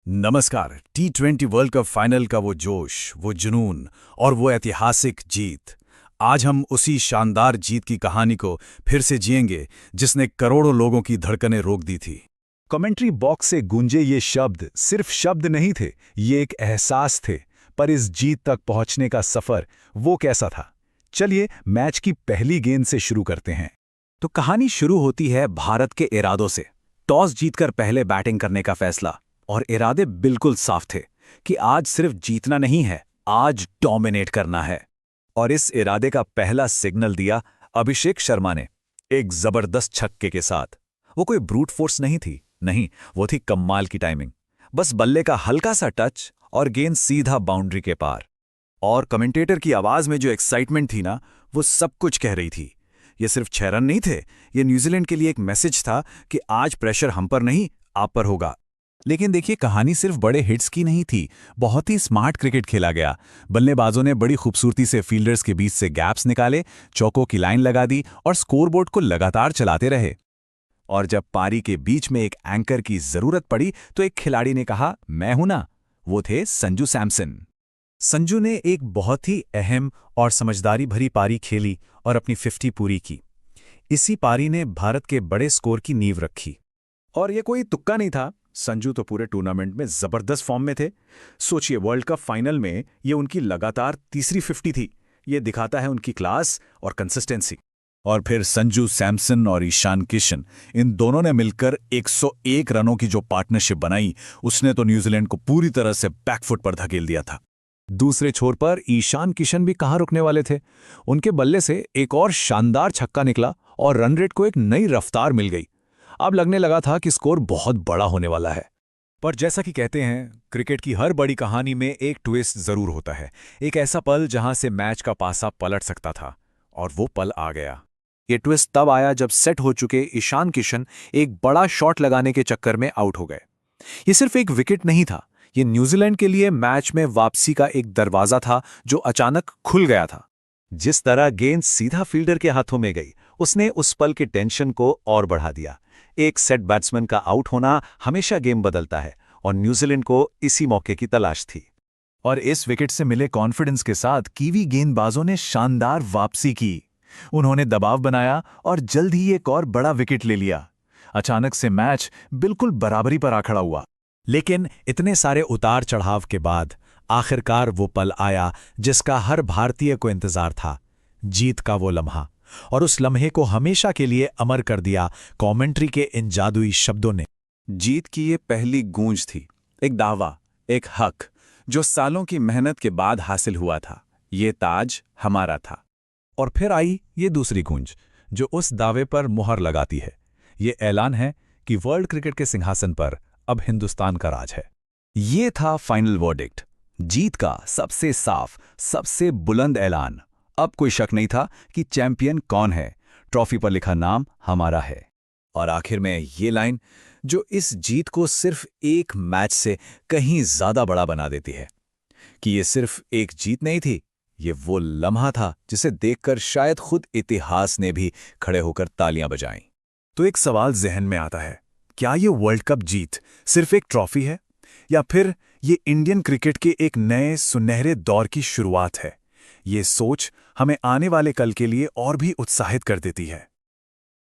नमस्कार। T20 world cup final का वो जोश, वो जुनून और वो ऐतिहासिक जीत। आज हम उसी शानदार जीत की कहानी को फिर से जिएंगे जिसने करोड़ों लोगों की धड़कनें रोक दी थी। कमेंट्री बॉक्स से गूंजे ये शब्द सिर्फ शब्द नहीं थे, ये एक एहसास थे। पर इस जीत तक पहुंचने का सफर वो कैसा था? चलिए मैच की पहली गेंद से शुरू करते हैं। तो कहानी शुरू होती है भारत के इरादों से। टॉस जीतकर पहले बैटिंग करने का फैसला, और इरादे बिल्कुल साफ थे कि आज सिर्फ जीतना नहीं है, आज डोमिनेट करना है। और इस इरादे का पहला सिग्नल दिया अभिषेक शर्मा ने, एक जबरदस्त छक्के के साथ। वो कोई ब्रूट फोर्स नहीं थी, नहीं, वो थी कमाल की टाइमिंग। बस बल्ले का हल्का सा टच और गेंद सीधा बाउंड्री के पार। और कमेंटेटर की आवाज में जो एक्साइटमेंट थी ना, वो सब कुछ कह रही थी। ये सिर्फ 6 रन नहीं थे, ये न्यूजीलैंड के लिए एक मैसेज था कि आज प्रेशर हम पर नहीं, आप पर होगा। लेकिन देखिए, कहानी सिर्फ बड़े हिट्स की नहीं थी, बहुत ही स्मार्ट क्रिकेट खेला गया। बल्लेबाजों ने बड़ी खूबसूरती से फील्डर्स के बीच से गैप्स निकाले, चौकों की लाइन लगा दी और स्कोरबोर्ड को लगातार चलाते रहे। और जब पारी के बीच में एक एंकर की जरूरत पड़ी तो एक खिलाड़ी ने कहा, मैं हूं ना। वो थे संजू सैमसन। संजू ने एक बहुत ही अहम और समझदारी भरी पारी खेली और अपनी 50 पूरी की। इसी पारी ने भारत के बड़े स्कोर की नींव रखी। और ये कोई तुक्का नहीं था, संजू तो पूरे टूर्नामेंट में जबरदस्त फॉर्म में थे। सोचिए, वर्ल्ड कप फाइनल में ये उनकी लगातार तीसरी 50 थी। ये दिखाता है उनकी क्लास और कंसिस्टेंसी। और फिर संजू सैमसन और ईशान किशन, इन दोनों ने मिलकर 101 रनों की जो पार्टनरशिप बनाई, उसने तो न्यूजीलैंड को पूरी तरह से बैकफुट पर धकेल दिया था। दूसरे छोर पर ईशान किशन भी कहाँ रुकने वाले थे। उनके बल्ले से एक और शानदार छक्का निकला और रन रेट को एक नई रफ्तार मिल गई। अब लगने लगा था कि स्कोर बहुत बड़ा होने वाला है। पर जैसा कि कहते हैं, क्रिकेट की हर बड़ी कहानी में एक ट्विस्ट जरूर होता है, एक ऐसा पल जहां से मैच का पासा पलट सकता था। और वो पल आ गया। ये ट्विस्ट तब आया जब सेट हो चुके ईशान किशन एक बड़ा शॉट लगाने के चक्कर में आउट हो गए। ये सिर्फ एक विकेट नहीं था, ये न्यूजीलैंड के लिए मैच में वापसी का एक दरवाजा था जो अचानक खुल गया था। जिस तरह गेंद सीधा फील्डर के हाथों में गई, उसने उस पल के टेंशन को और बढ़ा दिया। एक सेट बैट्समैन का आउट होना हमेशा गेम बदलता है, और न्यूजीलैंड को इसी मौके की तलाश थी। और इस विकेट से मिले कॉन्फिडेंस के साथ कीवी गेंदबाजों ने शानदार वापसी की। उन्होंने दबाव बनाया और जल्द ही एक और बड़ा विकेट ले लिया। अचानक से मैच बिल्कुल बराबरी पर आ खड़ा हुआ। लेकिन इतने सारे उतार चढ़ाव के बाद आखिरकार वो पल आया जिसका हर भारतीय को इंतजार था, जीत का वो लम्हा। और उस लम्हे को हमेशा के लिए अमर कर दिया कमेंट्री के इन जादुई शब्दों ने। जीत की ये पहली गूंज थी, एक दावा, एक हक जो सालों की मेहनत के बाद हासिल हुआ था। ये ताज हमारा था। और फिर आई ये दूसरी गूंज जो उस दावे पर मुहर लगाती है। ये ऐलान है कि वर्ल्ड क्रिकेट के सिंहासन पर अब हिंदुस्तान का राज है। ये था फाइनल वर्डिक्ट, जीत का सबसे साफ, सबसे बुलंद ऐलान। अब कोई शक नहीं था कि चैंपियन कौन है, ट्रॉफी पर लिखा नाम हमारा है। और आखिर में ये लाइन जो इस जीत को सिर्फ एक मैच से कहीं ज्यादा बड़ा बना देती है, कि ये सिर्फ एक जीत नहीं थी, ये वो लम्हा था जिसे देखकर शायद खुद इतिहास ने भी खड़े होकर तालियां बजाईं। तो एक सवाल जहन में आता है, क्या ये वर्ल्ड कप जीत सिर्फ एक ट्रॉफी है, या फिर ये इंडियन क्रिकेट के एक नए सुनहरे दौर की शुरुआत है? ये सोच हमें आने वाले कल के लिए और भी उत्साहित कर देती है।